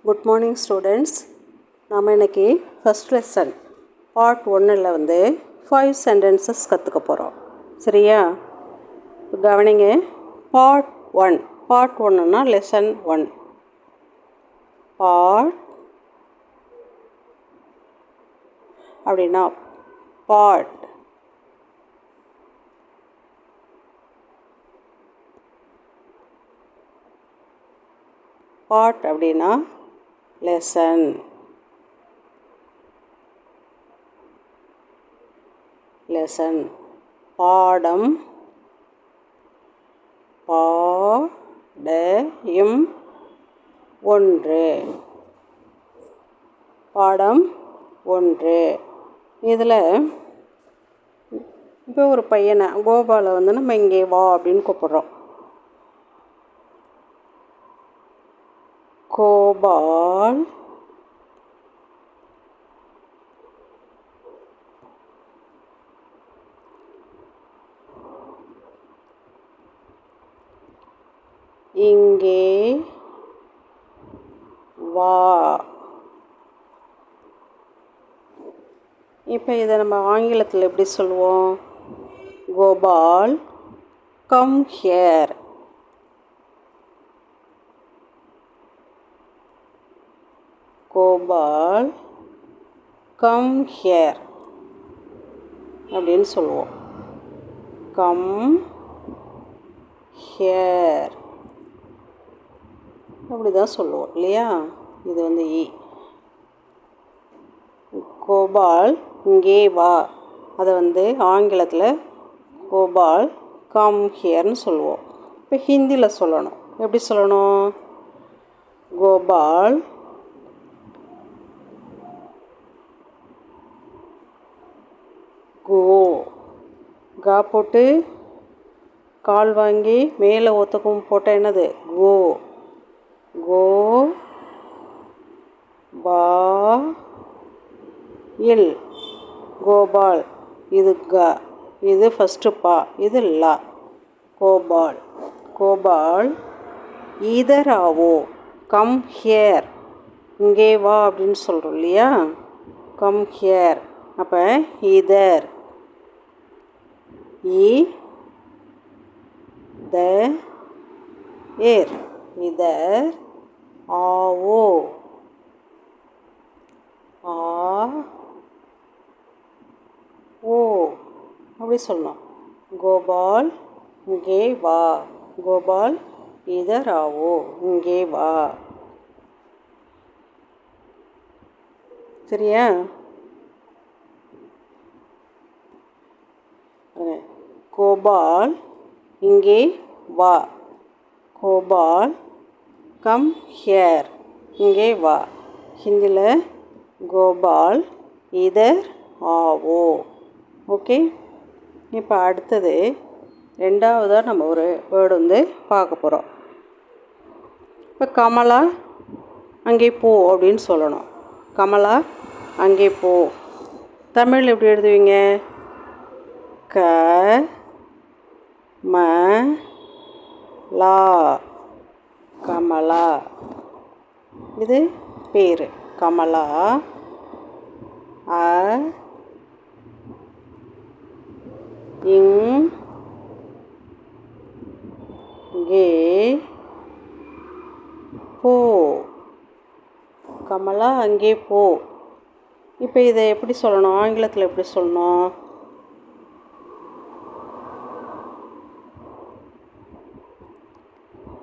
Good morning students. நாம் இன்றைக்கி first lesson part 1ல் 5 சென்டென்சஸ் கற்றுக்க போகிறோம். சரியா? கவனிங்க. பார்ட் 1னா லெசன் 1. பார்ட் அப்படின்னா பார்ட். பார்ட் அப்படின்னா லெசன். லெசன் பாடம். பாடம் ஒன்று. பாடம் 1. இதில் இப்போ ஒரு பையனை கோபாலை நம்ம இங்கே வா அப்படின்னு கூப்பிட்றோம். கோபால் இங்கே வா. இப்போ இதை நம்ம ஆங்கிலத்தில் எப்படி சொல்லுவோம்? Gopal come here. Gopal come here அப்படின்னு சொல்லுவோம். கம் ஹியர் அப்படி தான் சொல்லுவோம் இல்லையா? இது இ. கோபால் இங்கே வா. அதை ஆங்கிலத்தில் கோபால் கம் ஹியர்னு சொல்லுவோம். இப்போ ஹிந்தியில் சொல்லணும். எப்படி சொல்லணும்? கோபால் கோ. கா போட்டு கால் வாங்கி மேலே ஒத்துக்கும் போட்டால் என்னது? கோ. கோ பா இல். கோபால். இது க. இது ஃபஸ்ட்டு பா. இது லா. கோபால். கோபால் இதர் ஆவோ. Come here. இங்கே வா அப்படின்னு சொல்கிறோம் இல்லையா? Come here. அப்போ இதர். த ஏர். இதர் ஆவோ. ஆ ஓ அப்படி சொல்லணும். கோபால் இங்கே வா. கோபால் இதர் ஆவோ. இங்கே வா. சரியா? கோபால் இங்கே வா. Gopal come here. இங்கே வா. ஹிந்தியில் கோபால் இதர் ஆவோ. ஓகே. இப்போ அடுத்தது ரெண்டாவதாக நம்ம ஒரு வேர்டு பார்க்க போகிறோம். இப்போ கமலா அங்கே போ அப்படின்னு சொல்லணும். கமலா அங்கே போ. தமிழ் எப்படி எழுதுவீங்க? க ம லா. கமலா. இது பேர் கமலா. அ இங்கே போ. கமலா அங்கே போ. இப்போ இதை எப்படி சொல்லணும்? ஆங்கிலத்தில் எப்படி சொல்லணும்?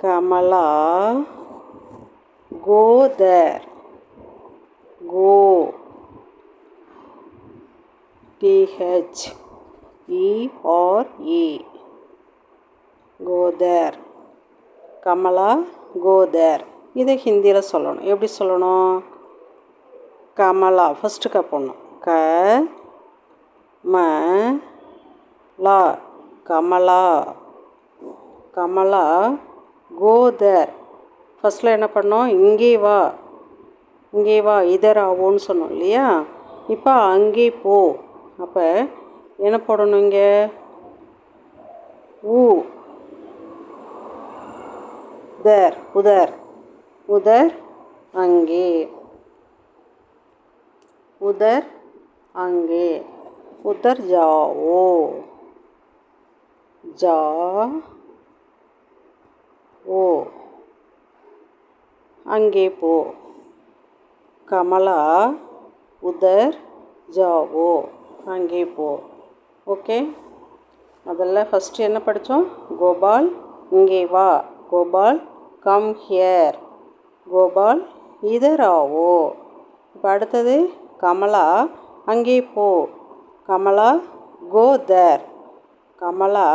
Kamala go there. Go. THERE. Go there. Kamala go there. இதை ஹிந்தியில் சொல்லணும். எப்படி சொல்லணும்? கமலா ஃபஸ்ட்டு க போடணும். க ம லா. கமலா. Kamala go there. ஃபஸ்ட்டில் என்ன பண்ணோம்? இங்கே வா. இங்கே வா இதர் ஆவோன்னு சொன்னோம் இல்லையா? இப்போ அங்கே போ. அப்போ என்ன போடணும்? இங்கே ஊ. உதர். உதர் அங்கே. உதர் அங்கே. உதர் ஜாவோ. ஓ அங்கே போ. கமலா உதர் ஜாவோ. அங்கே போ. ஓகே, முதல்ல ஃபஸ்ட்டு என்ன படித்தோம்? கோபால் இங்கே வா. Gopal come here. கோபால் இதர் ஆவோ. இப்போ அடுத்தது கமலா அங்கே போ. கமலா கோ தேர். கமலா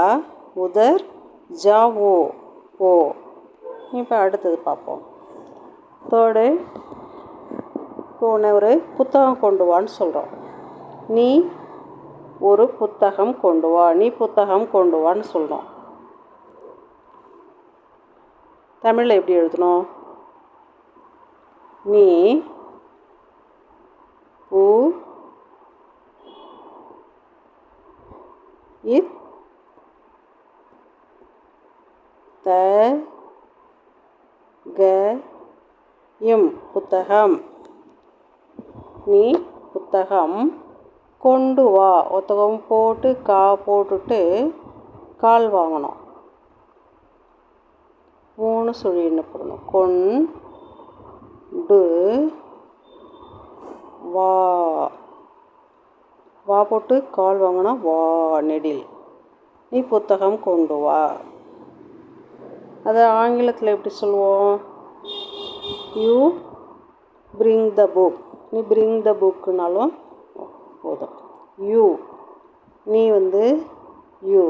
உதர் ஜாவோ போ. இப்போ அடுத்தது பார்ப்போம். தேர்டு, இப்போ ஒரு புத்தகம் கொண்டு வான்னு சொல்கிறோம். நீ ஒரு புத்தகம் கொண்டு வா. நீ புத்தகம் கொண்டு வான்னு சொல்கிறோம். தமிழில் எப்படி எழுதணும்? நீ பு இத் த க இம் புத்தகம். நீ புத்தகம் கொண்டு வா. ஒத்தகம் போட்டு கா போட்டுட்டு கால் வாங்கணும். 3 சுழி என்ன போடணும்? கொண்டு வா. வா போட்டு கால் வாங்கினா வா நெடில். நீ புத்தகம் கொண்டு வா. அதை ஆங்கிலத்தில் எப்படி சொல்லுவோம்? You bring the book. நீ பிரிங் த புக்குனாலும் போதும். யூ நீ you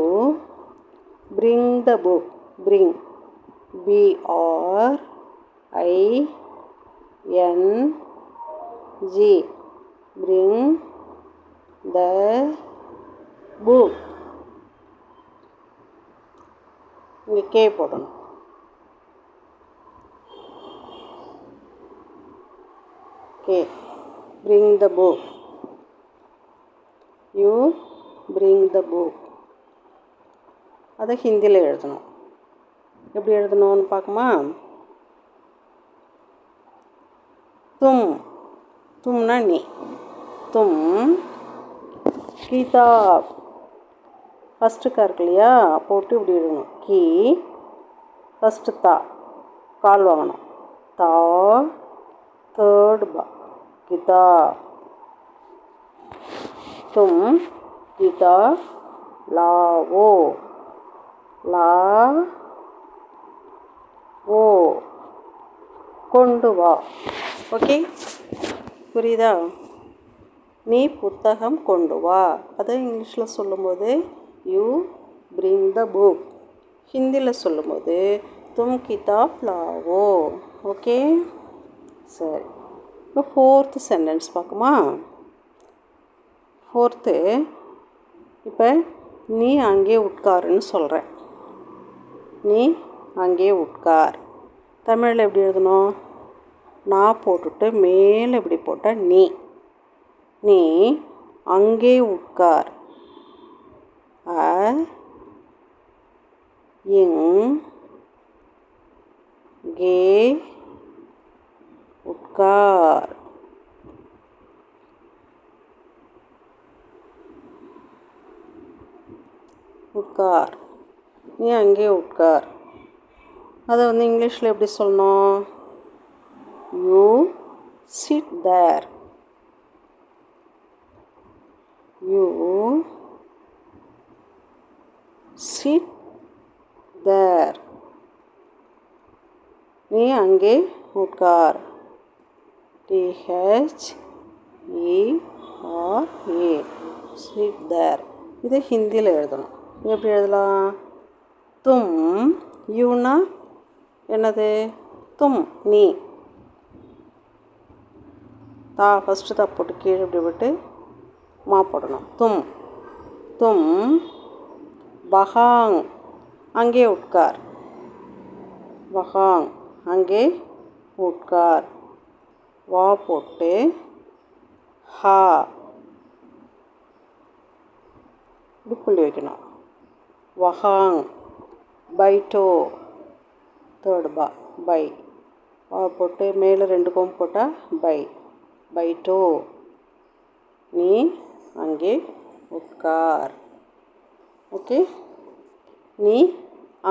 bring the book. Bring BRING bring the book. இங்கே கே போடணும். K bring the book. You bring the book. அதை ஹிந்தியில் எழுதணும். எப்படி எழுதணும்னு பார்க்குமா? தும். தும்னா நீ. தும் கிதாப். ஃபஸ்ட்டுக்கா இருக்கு இல்லையா, போட்டு இப்படி எழுதணும். கி ஃபஸ்ட்டு தா கால் வாங்கணும். தா தேர்டு பா கிதாப். தும் கிதாப் லாவோ. லா ஓ கொண்டு வா. ஓகே, புரியுதா? நீ புத்தகம் கொண்டு வா. அதை இங்கிலீஷில் சொல்லும்போது யூ பிரிங் த புக். ஹிந்தியில் சொல்லும்போது தும் கிதாப் லாவோ. ஓகே, சரி. இப்போ 4th சென்டென்ஸ் பார்க்குமா? 4th, இப்போ நீ அங்கே உட்காருன்னு சொல்கிறேன். நீ அங்கே உட்கார். தமிழில் எப்படி எழுதணும்? நான் போட்டுட்டு மேலே இப்படி போட்டால் நீ. நீ அங்கே உட்கார். இங்கே உட்கார். உட்கார். நீ அங்கே உட்கார். அதை இங்கிலீஷில் எப்படி சொல்லணும்? You sit there. You sit there. நீ அங்கே உட்கார். THERE sit there. இதை ஹிந்தியில் எழுதணும். எப்படி எழுதலாம்? தும். யூனா என்னது? தும் நீ. தா ஃபஸ்ட்டு தா போட்டு கீழே இப்படி விட்டு மா போடணும். தும். தும் வஹாங் அங்கே உட்கார். வஹாங் அங்கே உட்கார். வா போட்டு ஹா இப்படி புள்ளி வைக்கணும். வஹாங் பைட்டோ. தேர்டு பா பை. வா போட்டு மேலே 2 கோம் போட்டால் பை டோ. நீ அங்கே உட்கார். ஓகே, நீ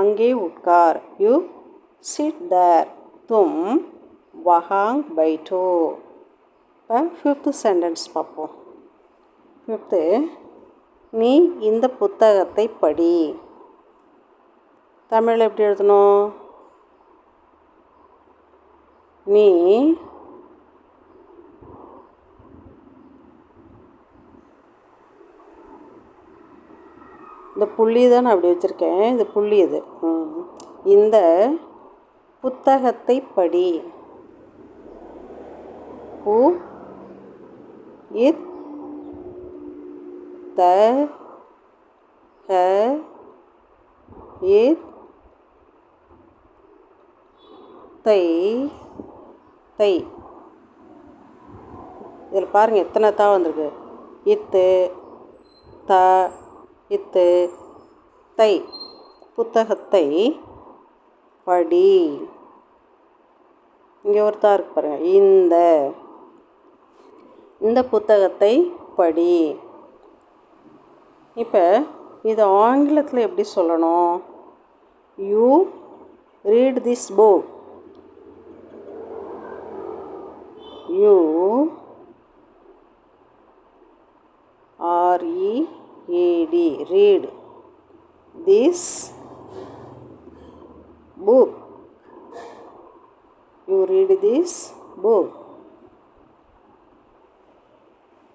அங்கே உட்கார். You sit there. தும் வஹாங் பைட்டோ. இப்போ 5th சென்டென்ஸ் பார்ப்போம். 5th, நீ இந்த புத்தகத்தை படி. தமிழில் எப்படி எழுதணும்? நீ இந்த புள்ளி தான் நான் அப்படி வச்சுருக்கேன், இது புள்ளி இது. இந்த புத்தகத்தை படி. பு இத் த ஹ இத் தை. இதில் பாருங்கள் எத்தனை தா வந்திருக்கு. இத்து த இத்து தை. புத்தகத்தை படி. இங்கே ஒரு தா இருக்கு பாருங்கள். இந்த புத்தகத்தை படி. இப்போ இது ஆங்கிலத்தில் எப்படி சொல்லணும்? You read this book. You READ read this book. You read this book.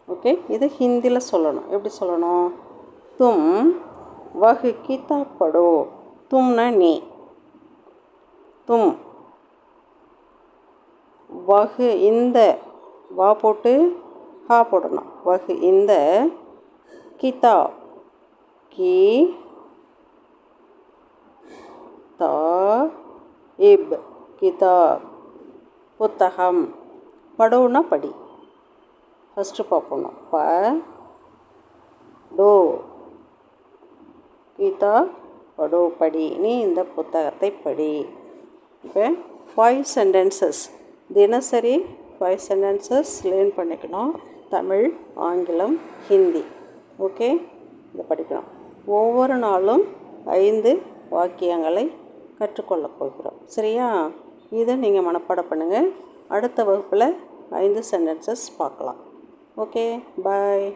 Okay, இது ஹிந்தியில் சொல்லணும். எப்படி சொல்லணும்? தும் வஹ் கிதாப் படோ. தும்னா நீ. தும் வஹ் இந்த வா போட்டு ஹா போடணும். வஹ் இந்த கிதாப் கி தா இப் கிதாப் புத்தகம். படோன்னா படி. ஃபஸ்ட்டு பார்ப்போம். ப டோ கிதாப் படோ படி. நீ இந்த புத்தகத்தை படி. இப்போ 5 சென்டென்சஸ் தினசரி 5 சென்டென்சஸ் லேர்ன் பண்ணிக்கணும். தமிழ், ஆங்கிலம், ஹிந்தி. ஓகே, இதை படிக்கணும். ஒவ்வொரு நாளும் 5 வாக்கியங்களை கற்றுக்கொள்ளப் போகிறோம். சரியா? இதை நீங்கள் மனப்பாடம் பண்ணுங்கள். அடுத்த வகுப்பில் 5 சென்டென்சஸ் பார்க்கலாம். ஓகே, பாய்.